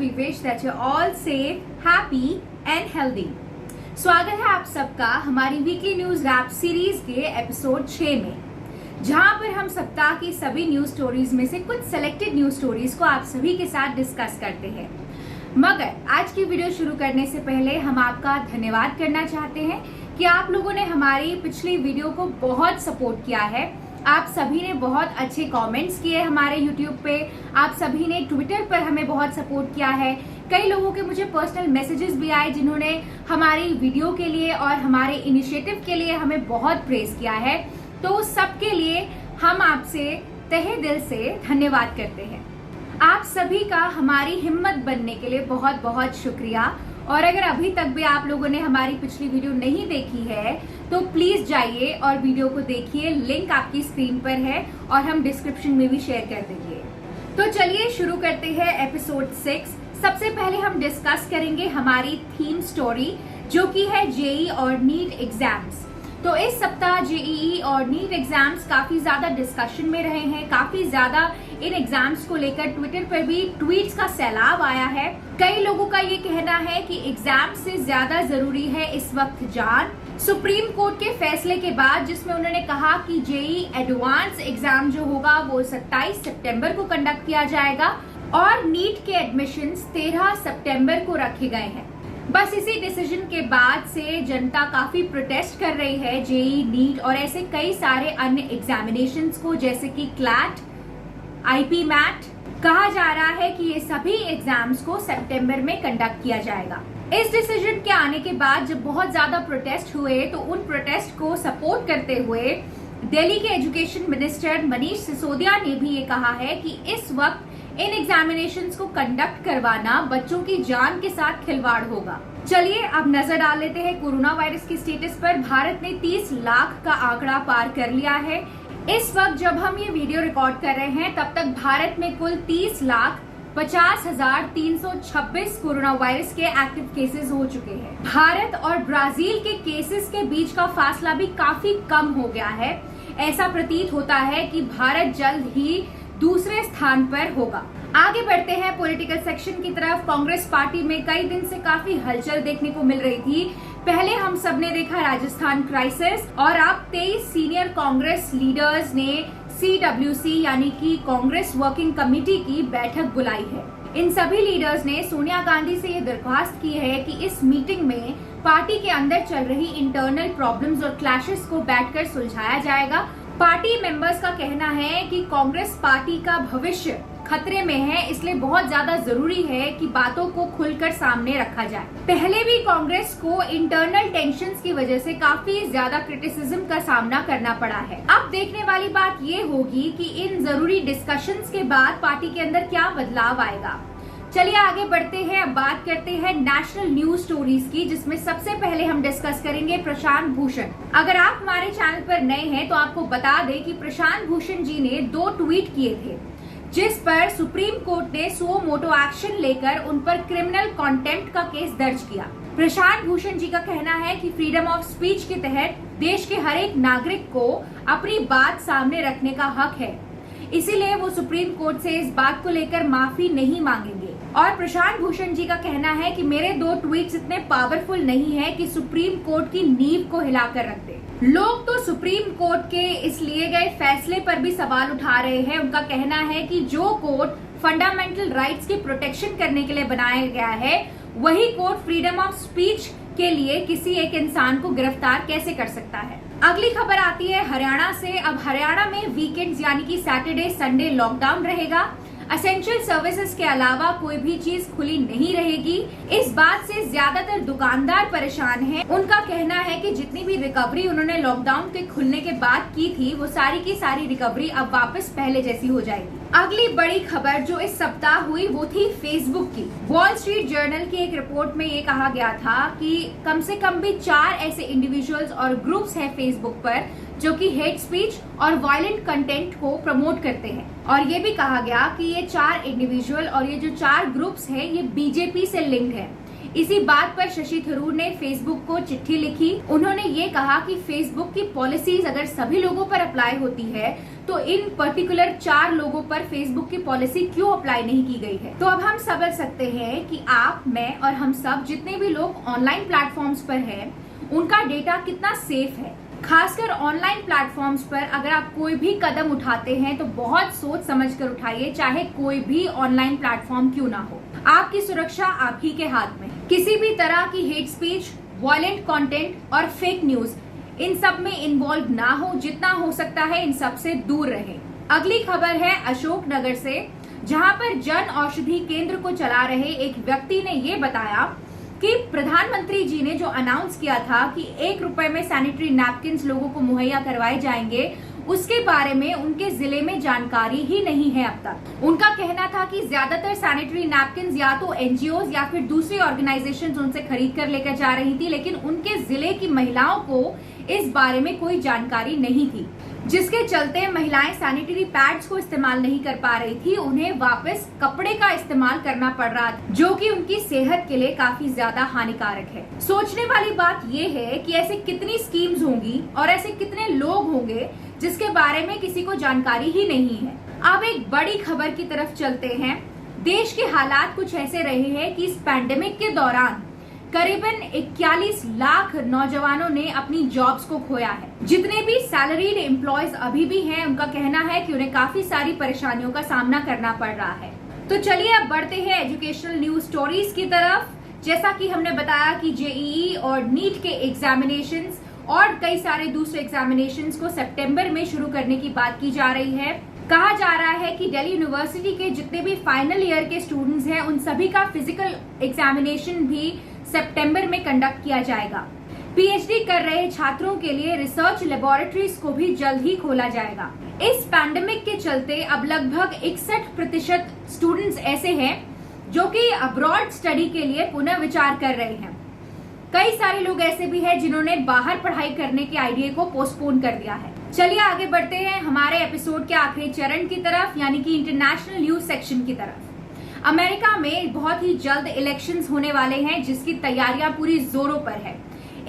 we wish that you're all safe, happy and healthy. स्वागत है आप सबका हमारी वीकली न्यूज रैप सीरीज के एपिसोड 6 में, जहां पर हम सप्ताह की सभी न्यूज स्टोरीज में से कुछ सेलेक्टेड न्यूज स्टोरीज को आप सभी के साथ डिस्कस करते हैं। मगर आज की वीडियो शुरू करने से पहले हम आपका धन्यवाद करना चाहते हैं कि आप लोगों ने हमारी पिछली वीडियो को बहुत सपोर्ट किया है। आप सभी ने बहुत अच्छे कमेंट्स किए हमारे YouTube पे, आप सभी ने ट्विटर पर हमें बहुत सपोर्ट किया है। कई लोगों के मुझे पर्सनल मैसेजेस भी आए जिन्होंने हमारी वीडियो के लिए और हमारे इनिशिएटिव के लिए हमें बहुत प्रेज किया है। तो सबके लिए हम आपसे तहे दिल से धन्यवाद करते हैं। आप सभी का हमारी हिम्मत बनने के लिए बहुत बहुत शुक्रिया। और अगर अभी तक भी आप लोगों ने हमारी पिछली वीडियो नहीं देखी है तो प्लीज जाइए और वीडियो को देखिए। लिंक आपकी स्क्रीन पर है और हम डिस्क्रिप्शन में भी शेयर कर देंगे। तो चलिए शुरू करते हैं एपिसोड 6। सबसे पहले हम डिस्कस करेंगे हमारी थीम स्टोरी, जो कि है जेईई और नीट एग्जाम्स। तो इस सप्ताह जेईई और नीट एग्जाम्स काफी ज्यादा डिस्कशन में रहे हैं। काफी ज्यादा इन एग्जाम्स को लेकर ट्विटर पर भी ट्वीट्स का सैलाब आया है। कई लोगों का ये कहना है कि एग्जाम से ज्यादा जरूरी है इस वक्त जान। सुप्रीम कोर्ट के फैसले के बाद, जिसमें उन्होंने कहा कि जेईई एडवांस एग्जाम जो होगा वो 27 सितंबर को कंडक्ट किया जाएगा और नीट के एडमिशंस 13 सितंबर को रखे गए हैं। बस इसी डिसीजन के बाद से जनता काफी प्रोटेस्ट कर रही है जेईई, नीट और ऐसे कई सारे अन्य एग्जामिनेशंस को, जैसे कि क्लैट, आईपी मैट। कहा जा रहा है कि ये सभी एग्जाम्स को सितंबर में कंडक्ट किया जाएगा। इस डिसीजन के आने के बाद जब बहुत ज्यादा प्रोटेस्ट हुए तो उन प्रोटेस्ट को सपोर्ट करते हुए दिल्ली के एजुकेशन मिनिस्टर मनीष सिसोदिया ने भी ये कहा है कि इस वक्त इन एग्जामिनेशंस को कंडक्ट करवाना बच्चों की जान के साथ खिलवाड़ होगा। चलिए अब नजर डाल लेते हैं कोरोना वायरस की स्टेटस पर। भारत ने 30 लाख का आंकड़ा पार कर लिया है। इस वक्त जब हम ये वीडियो रिकॉर्ड कर रहे हैं तब तक भारत में कुल 30,50,326 कोरोना वायरस के एक्टिव केसेस हो चुके हैं। भारत और ब्राजील के केसेस के बीच का फासला भी काफी कम हो गया है। ऐसा प्रतीत होता है कि भारत जल्द ही दूसरे स्थान पर होगा। आगे बढ़ते हैं पॉलिटिकल सेक्शन की तरफ। कांग्रेस पार्टी में कई दिन से काफी हलचल देखने को मिल रही थी। पहले हम सब ने देखा राजस्थान क्राइसिस और अब 23 सीनियर कांग्रेस लीडर्स ने CWC यानी कि कांग्रेस वर्किंग कमेटी की बैठक बुलाई है। इन सभी लीडर्स ने सोनिया गांधी से ये दरख्वास्त की है कि इस मीटिंग में पार्टी के अंदर चल रही इंटरनल प्रॉब्लम्स और क्लैशेस को बैठकर सुलझाया जाएगा। पार्टी मेंबर्स का कहना है कि कांग्रेस पार्टी का भविष्य खतरे में है, इसलिए बहुत ज्यादा जरूरी है कि बातों को खुलकर सामने रखा जाए। पहले भी कांग्रेस को इंटरनल टेंशंस की वजह से काफी ज्यादा क्रिटिसिज्म का सामना करना पड़ा है। अब देखने वाली बात ये होगी कि इन जरूरी डिस्कशंस के बाद पार्टी के अंदर क्या बदलाव आएगा। चलिए आगे बढ़ते हैं। अब बात करते हैं नेशनल न्यूज स्टोरीज की, जिसमें सबसे पहले हम डिस्कस करेंगे प्रशांत भूषण। अगर आप हमारे चैनल पर नए हैं तो आपको बता दें कि प्रशांत भूषण जी ने 2 ट्वीट किए थे, जिस पर सुप्रीम कोर्ट ने सो मोटो एक्शन लेकर उन पर क्रिमिनल कंटेम्प्ट का केस दर्ज किया। प्रशांत भूषण जी का कहना है कि फ्रीडम ऑफ स्पीच के तहत देश के हर एक नागरिक को अपनी बात सामने रखने का हक है, इसीलिए वो सुप्रीम कोर्ट से इस बात को लेकर माफी नहीं मांगेंगे। और प्रशांत भूषण जी का कहना है कि मेरे 2 ट्वीट्स इतने पावरफुल नहीं है कि सुप्रीम कोर्ट की नींव को हिलाकर रख दे। लोग तो सुप्रीम कोर्ट के इस लिए गए फैसले पर भी सवाल उठा रहे हैं। उनका कहना है कि जो कोर्ट फंडामेंटल राइट्स की प्रोटेक्शन करने के लिए बनाया गया है, वही कोर्ट फ्रीडम ऑफ स्पीच के लिए किसी एक इंसान को गिरफ्तार कैसे कर सकता है। अगली खबर आती है हरियाणा से। अब हरियाणा में वीकेंड्स यानी कि सैटरडे संडे लॉकडाउन रहेगा। असेंशियल सर्विसेज के अलावा कोई भी चीज खुली नहीं रहेगी। इस बात से ज्यादातर दुकानदार परेशान हैं। उनका कहना है कि जितनी भी रिकवरी उन्होंने लॉकडाउन के खुलने के बाद की थी, वो सारी की सारी रिकवरी अब वापस पहले जैसी हो जाएगी। अगली बड़ी खबर जो इस सप्ताह हुई वो थी फेसबुक की। वॉल स्ट्रीट जर्नल की एक रिपोर्ट में ये कहा गया था कि कम से कम भी 4 ऐसे इंडिविजुअल्स और ग्रुप्स हैं फेसबुक पर जो कि हेट स्पीच और वायलेंट कंटेंट को प्रमोट करते हैं। और ये भी कहा गया कि ये 4 इंडिविजुअल और ये जो 4 ग्रुप्स हैं ये बीजेपी से लिंक्ड है। इसी बात पर शशि थरूर ने फेसबुक को चिट्ठी लिखी। उन्होंने ये कहा कि फेसबुक की पॉलिसीज अगर सभी लोगों पर अप्लाई होती है तो इन पर्टिकुलर 4 लोगों पर फेसबुक की पॉलिसी क्यों अप्लाई नहीं की गई है। तो अब हम समझ सकते हैं कि आप, मैं और हम सब जितने भी लोग ऑनलाइन प्लेटफॉर्म्स पर हैं, उनका डेटा कितना सेफ है। खासकर ऑनलाइन प्लेटफॉर्म्स पर अगर आप कोई भी कदम उठाते हैं तो बहुत सोच समझ कर उठाइए, चाहे कोई भी ऑनलाइन प्लेटफॉर्म क्यों ना हो। आपकी सुरक्षा आप ही के हाथ में। किसी भी तरह की हेट स्पीच, वायलेंट कंटेंट और फेक न्यूज, इन सब में इन्वॉल्व ना हो। जितना हो सकता है इन सब से दूर रहें। अगली खबर है अशोकनगर से, जहां पर जन औषधि केंद्र को चला रहे एक व्यक्ति ने ये बताया कि प्रधानमंत्री जी ने जो अनाउंस किया था कि 1 रुपए में सैनिटरी नैपकिन्स लोगों को मुहैया करवाए जाएंगे, उसके बारे में उनके जिले में जानकारी ही नहीं है अब तक। उनका कहना था कि ज्यादातर सैनिटरी नैपकिन्स या तो एनजीओ या फिर दूसरी ऑर्गेनाइजेशंस उनसे खरीद कर लेकर जा रही थी, लेकिन उनके जिले की महिलाओं को इस बारे में कोई जानकारी नहीं थी, जिसके चलते महिलाएं सैनिटरी पैड्स को इस्तेमाल नहीं कर पा रही थी। उन्हें वापस कपड़े का इस्तेमाल करना पड़ रहा था, जो कि उनकी सेहत के लिए काफी ज्यादा हानिकारक है। सोचने वाली बात यह है कि ऐसे कितनी स्कीम्स होंगी और ऐसे कितने लोग होंगे जिसके बारे में किसी को जानकारी ही नहीं है। अब एक बड़ी खबर की तरफ चलते हैं। देश के हालात कुछ ऐसे रहे हैं कि इस पैंडेमिक के दौरान करीबन 41 लाख नौजवानों ने अपनी जॉब्स को खोया है। जितने भी सैलरीड एम्प्लॉयज अभी भी हैं, उनका कहना है कि उन्हें काफी सारी परेशानियों का सामना करना पड़ रहा है। तो चलिए अब बढ़ते हैं एजुकेशनल न्यूज स्टोरीज की तरफ। जैसा कि हमने बताया कि जेईई और नीट के एग्जामिनेशंस और कई सारे दूसरे एग्जामिनेशंस को सितंबर में शुरू करने की बात की जा रही है। कहा जा रहा है कि दिल्ली यूनिवर्सिटी के जितने भी फाइनल ईयर के स्टूडेंट्स हैं, उन सभी का फिजिकल एग्जामिनेशन भी सितंबर में कंडक्ट किया जाएगा। पीएचडी कर रहे छात्रों के लिए रिसर्च लेबोरेटरीज को भी जल्द ही खोला जाएगा। इस पैंडेमिक के चलते अब लगभग 61% स्टूडेंट्स ऐसे हैं जो कि अब्रॉड स्टडी के लिए पुनः विचार कर रहे हैं। कई सारे लोग ऐसे भी हैं जिन्होंने बाहर पढ़ाई करने के आइडिया को पोस्टपोन कर दिया है। चलिए आगे बढ़ते हैं हमारे एपिसोड के आखिरी चरण की तरफ, यानी कि इंटरनेशनल न्यूज सेक्शन की तरफ। अमेरिका में बहुत ही जल्द इलेक्शंस होने वाले हैं, जिसकी तैयारियां पूरी जोरों पर है।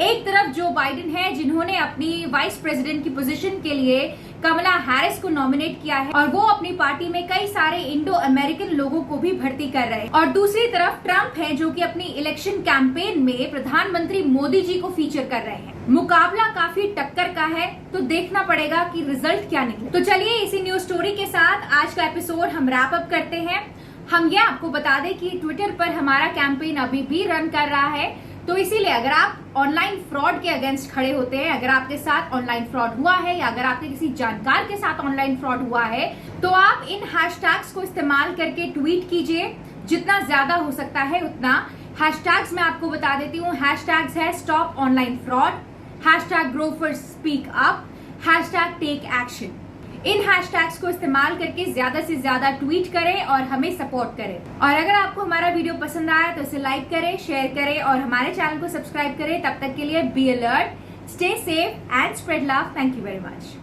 एक तरफ जो बाइडेन है, जिन्होंने अपनी वाइस प्रेसिडेंट की पोजीशन के लिए कमला हैरिस को नॉमिनेट किया है, और वो अपनी पार्टी में कई सारे इंडो अमेरिकन लोगों को भी भर्ती कर रहे हैं। और दूसरी तरफ ट्रंप है, जो कि अपनी इलेक्शन कैंपेन में प्रधानमंत्री मोदी जी को फीचर कर रहे हैं। मुकाबला काफी टक्कर का है, तो देखना पड़ेगा कि रिजल्ट क्या निकले। तो चलिए इसी न्यूज स्टोरी के साथ आज का एपिसोड हम रैप अप करते हैं। हम ये आपको बता दें कि ट्विटर पर हमारा कैंपेन अभी भी रन कर रहा है, तो इसीलिए अगर आप ऑनलाइन फ्रॉड के अगेंस्ट खड़े होते हैं, अगर आपके साथ ऑनलाइन फ्रॉड हुआ है या अगर आपके किसी जानकार के साथ ऑनलाइन फ्रॉड हुआ है, तो आप इन हैशटैग्स को इस्तेमाल करके ट्वीट कीजिए। जितना ज्यादा हो सकता है उतना। हैशटैग्स मैं आपको बता देती हूँ। हैशटैग्स है stop online fraud, hashtag grow for speak up, hashtag take action. इन हैशटैग्स को इस्तेमाल करके ज्यादा से ज्यादा ट्वीट करें और हमें सपोर्ट करें। और अगर आपको हमारा वीडियो पसंद आया तो इसे लाइक करें, शेयर करें और हमारे चैनल को सब्सक्राइब करें। तब तक के लिए be alert, stay safe and spread love. Thank you very much.